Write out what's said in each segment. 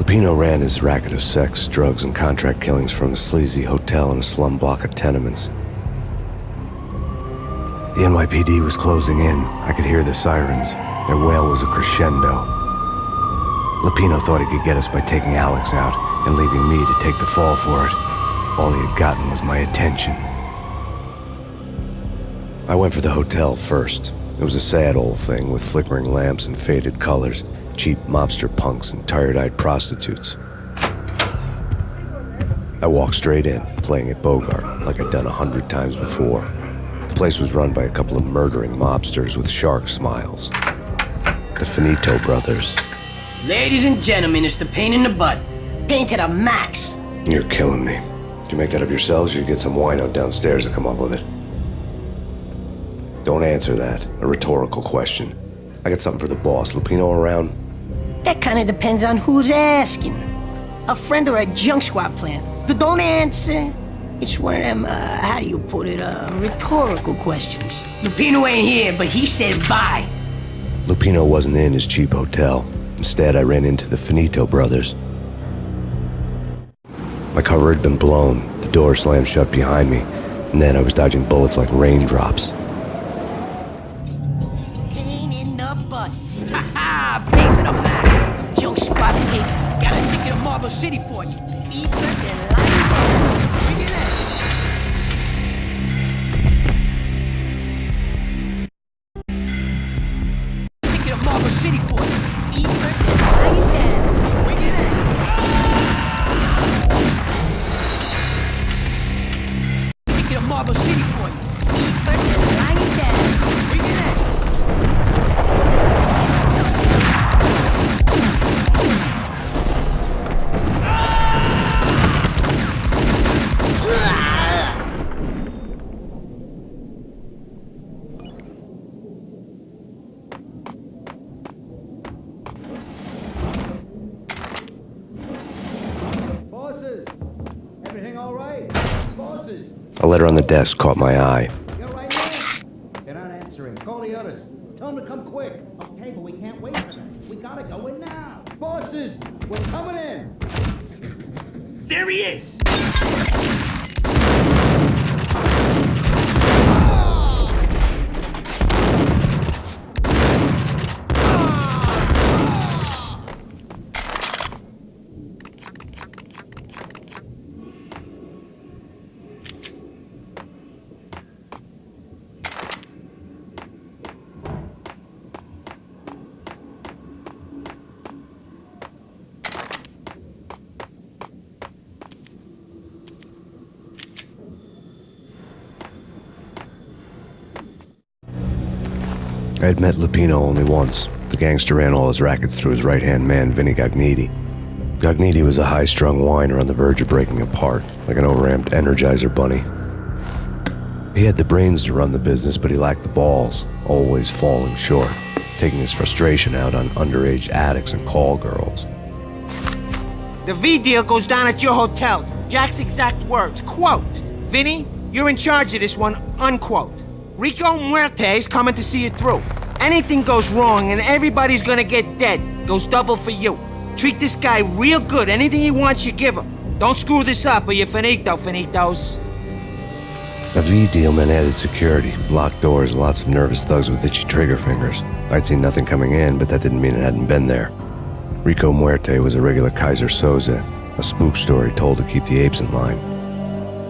Lupino ran his racket of sex, drugs, and contract killings from a sleazy hotel in a slum block of tenements. The NYPD was closing in. I could hear the sirens. Their wail was a crescendo. Lupino thought he could get us by taking Alex out and leaving me to take the fall for it. All he had gotten was my attention. I went for the hotel first. It was a sad old thing with flickering lamps and faded colors, cheap mobster punks and tired-eyed prostitutes. I walked straight in, playing at Bogart, like I'd done 100 times before. The place was run by a couple of murdering mobsters with shark smiles. The Finito brothers. Ladies and gentlemen, it's the Payne in the butt. Payne to the max. You're killing me. Did you make that up yourselves, or you get some wino downstairs to come up with it? Don't answer that. A rhetorical question. I got something for the boss. Lupino around? That kind of depends on who's asking. A friend or a junk squad plan. Don't answer. It's one of them, how do you put it, rhetorical questions. Lupino ain't here, but he said bye. Lupino wasn't in his cheap hotel. Instead, I ran into the Finito brothers. My cover had been blown. The door slammed shut behind me, and then I was dodging bullets like raindrops. Payne in the butt. Ha ha! Payne to the max. Junk squad hate. Got a ticket to Marble City for you. Eat breath and lie down. Bring it in. Ticket to Marble City for you. Eat breath and lie down. Bring it in. Ticket to Marble City for you. Eat breath and lie down. Bring it in. A letter on the desk caught my eye. You're right there. They're not answering. Call the others. Tell them to come quick. Okay, but we can't wait for them. We gotta go in now. Bosses, we're coming in. There he is! I had met Lupino only once. The gangster ran all his rackets through his right-hand man, Vinny Gognitti. Gognitti was a high-strung whiner on the verge of breaking apart, like an overamped Energizer bunny. He had the brains to run the business, but he lacked the balls, always falling short, taking his frustration out on underage addicts and call girls. The V deal goes down at your hotel. Jack's exact words, quote, "Vinny, you're in charge of this one," unquote. Rico Muerte's coming to see it through. Anything goes wrong and everybody's gonna get dead. Goes double for you. Treat this guy real good. Anything he wants, you give him. Don't screw this up or you're finito, finitos. A V deal meant added security, locked doors, and lots of nervous thugs with itchy trigger fingers. I'd seen nothing coming in, but that didn't mean it hadn't been there. Rico Muerte was a regular Kaiser Soze, a spook story told to keep the apes in line.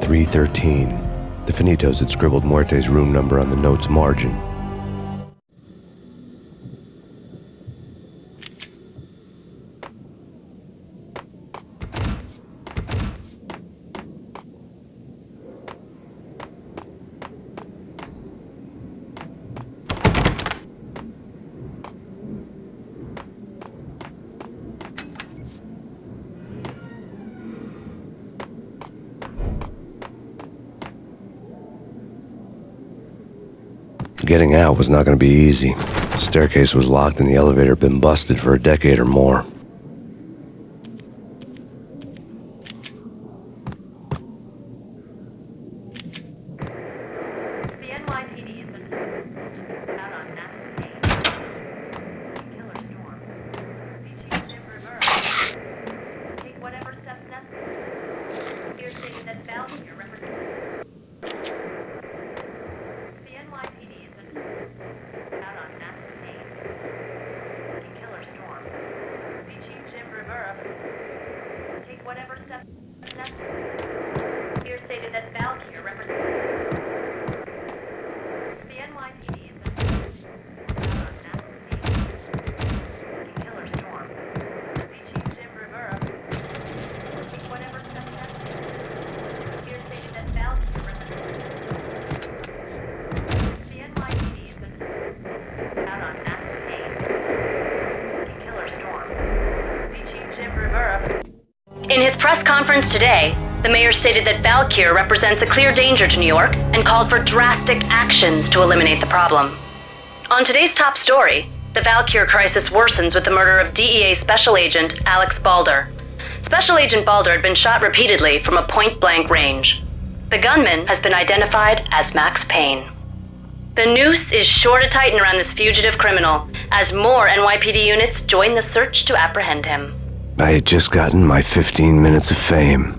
313. The Finitos had scribbled Muerte's room number on the note's margin. Getting out was not going to be easy. The staircase was locked and the elevator had been busted for a decade or more. The NYPD has been out on massive killer storm. Beaches in reverse. press conference today, the mayor stated that Valkyr represents a clear danger to New York and called for drastic actions to eliminate the problem. On today's top story, the Valkyr crisis worsens with the murder of DEA Special Agent Alex Balder. Special Agent Balder had been shot repeatedly from a point-blank range. The gunman has been identified as Max Payne. The noose is sure to tighten around this fugitive criminal as more NYPD units join the search to apprehend him. I had just gotten my 15 minutes of fame.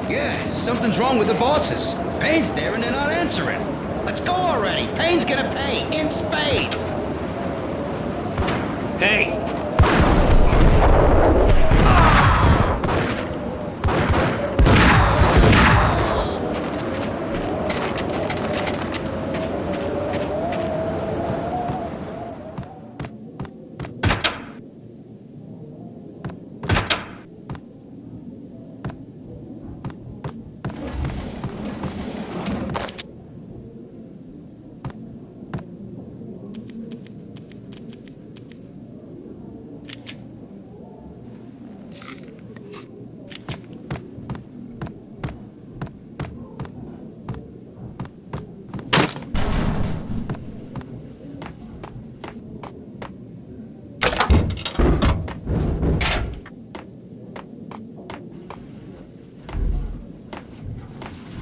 Yeah, something's wrong with the bosses. Payne's there and they're not answering. Let's go already. Payne's gonna pay in spades. Hey.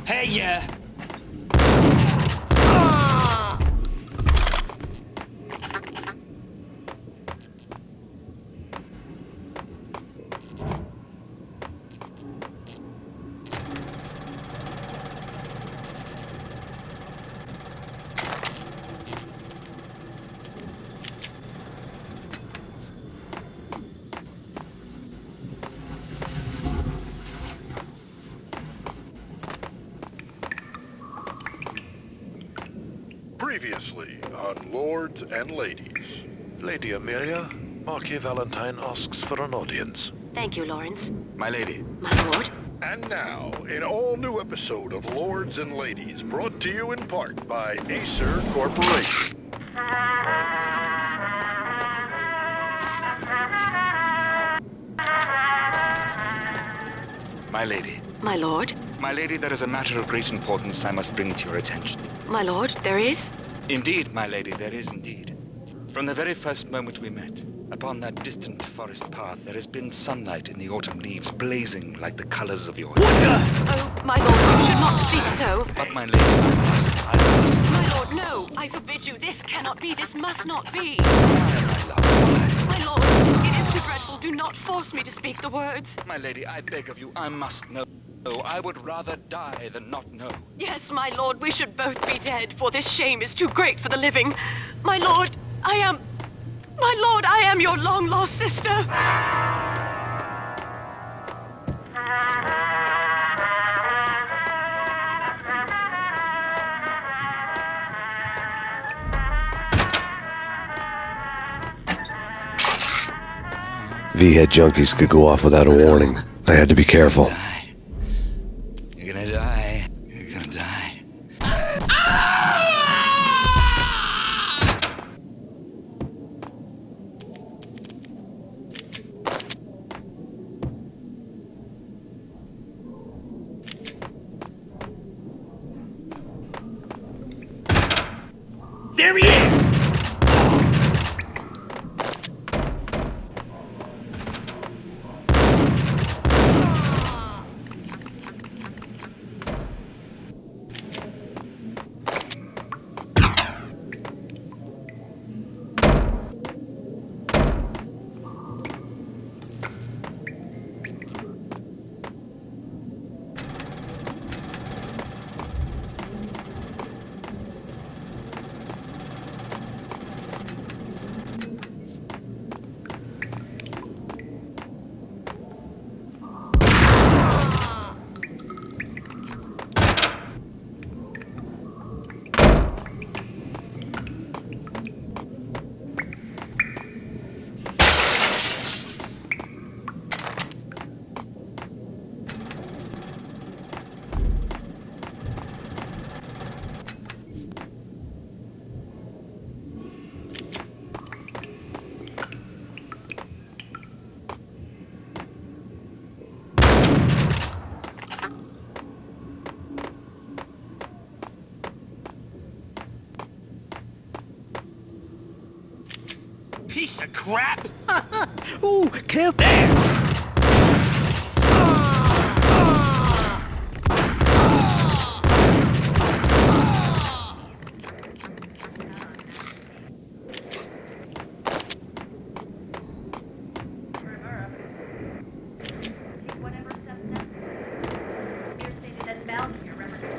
Hey, yeah. Previously on Lords and Ladies. Lady Amelia, Marquis Valentine asks for an audience. Thank you, Lawrence. My lady. My lord. And now, an all-new episode of Lords and Ladies, brought to you in part by Acer Corporation. My lady. My lord. My lady, there is a matter of great importance I must bring to your attention. My lord, there is? Indeed, my lady, there is indeed. From the very first moment we met, upon that distant forest path, there has been sunlight in the autumn leaves blazing like the colors of your... Oh, my lord, you should not speak so. But my lady, I must. My lord, no! I forbid you. This cannot be. This must not be. My love, My lord, it is too dreadful. Do not force me to speak the words. my lady, I beg of you, I must know. I would rather die than not know. Yes, my lord, we should both be dead, for this shame is too great for the living. My lord, I am your long-lost sister. V-head junkies could go off without a warning. I had to be careful. You're gonna die. You're gonna die. piece of crap! Ooh, kill There! Whatever steps necessary. Mayor stated that Valkyrie represents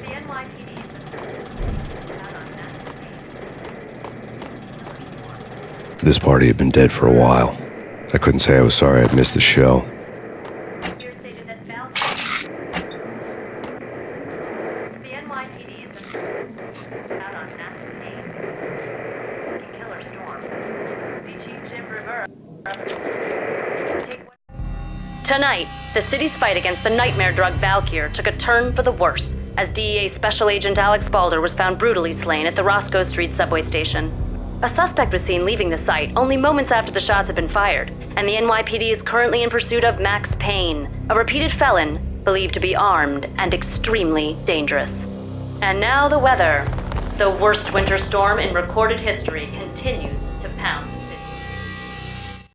the NYPD is out on massive Payne. This party had been dead for a while. I couldn't say I was sorry I'd missed the show. Mayor stated that Valkyrie, the NYPD is out on massive Payne. Killer storm. The Chief Jim Rivera. Take what Tonight, the city's fight against the nightmare drug Valkyr took a turn for the worse as DEA Special Agent Alex Balder was found brutally slain at the Roscoe Street subway station. A suspect was seen leaving the site only moments after the shots had been fired, and the NYPD is currently in pursuit of Max Payne, a repeated felon believed to be armed and extremely dangerous. And now the weather. The worst winter storm in recorded history continues to pound the city.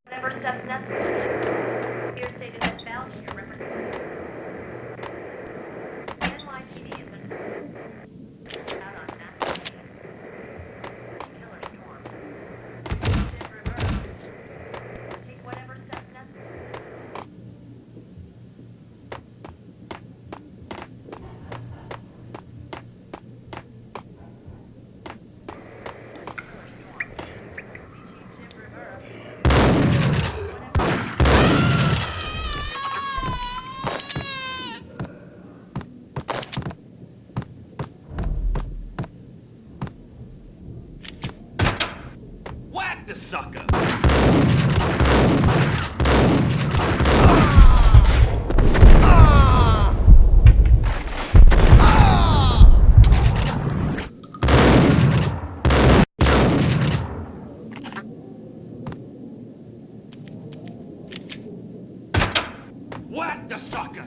whatever steps necessary. Mayor stated that Valkyrie represents the NYPD is out on massive killer storm. Jim Rivera. Take whatever steps necessary. Whack the sucker! Whack the sucker!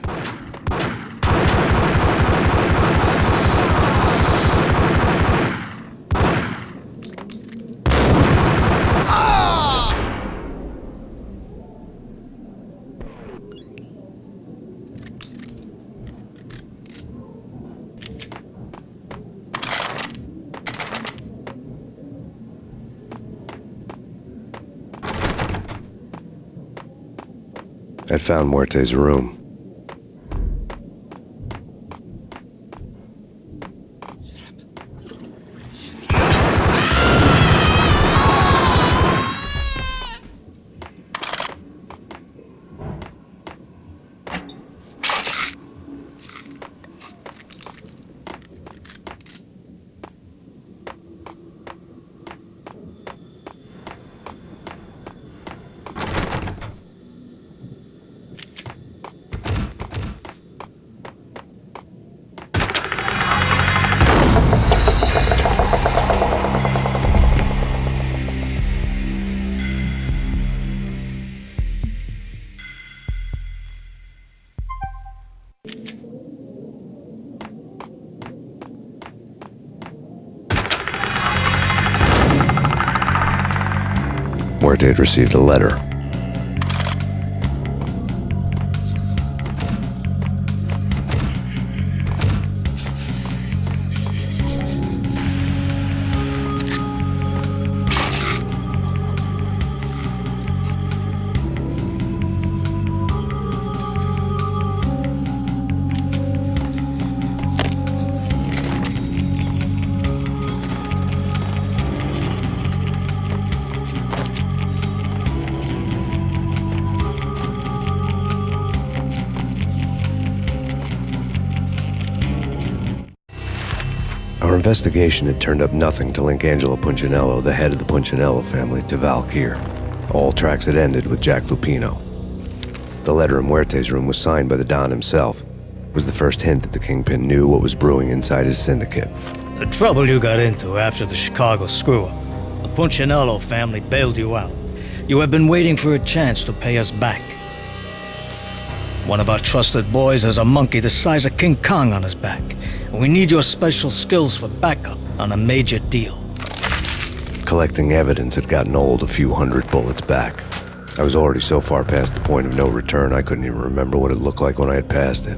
I'd found Muerte's room. Muerte had received a letter. Our investigation had turned up nothing to link Angelo Punchinello, the head of the Punchinello family, to Valkyr. All tracks had ended with Jack Lupino. The letter in Muerte's room was signed by the Don himself. It was the first hint that the Kingpin knew what was brewing inside his syndicate. The trouble you got into after the Chicago screw-up. The Punchinello family bailed you out. You have been waiting for a chance to pay us back. One of our trusted boys has a monkey the size of King Kong on his back. We need your special skills for backup on a major deal. Collecting evidence had gotten old a few hundred bullets back. I was already so far past the point of no return I couldn't even remember what it looked like when I had passed it.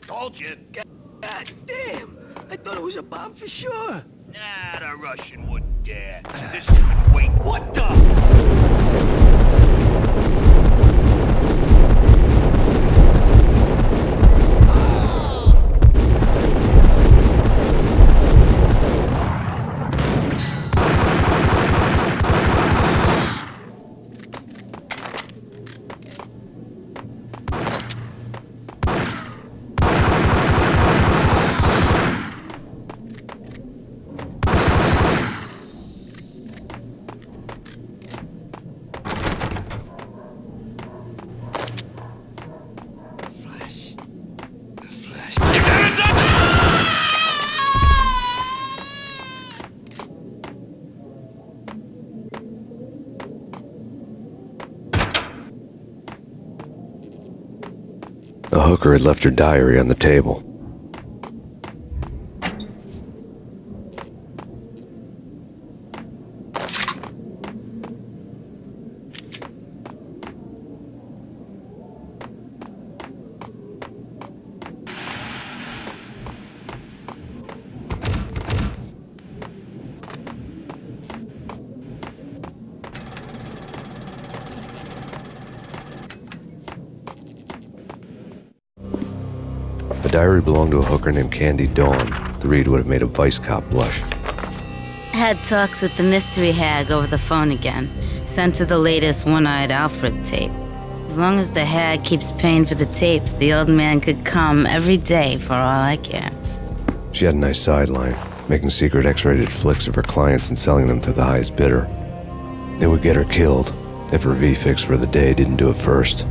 Told you. God damn! I thought it was a bomb for sure. Nah, the Russian wouldn't dare. This is wait. What the? The hooker had left her diary on the table. The diary belonged to a hooker named Candy Dawn. The read would have made a vice cop blush. Had talks with the mystery hag over the phone again. Sent her the latest One-Eyed Alfred tape. As long as the hag keeps paying for the tapes, the old man could come every day for all I care. She had a nice sideline, making secret X-rated flicks of her clients and selling them to the highest bidder. It would get her killed if her V-fix for the day didn't do it first.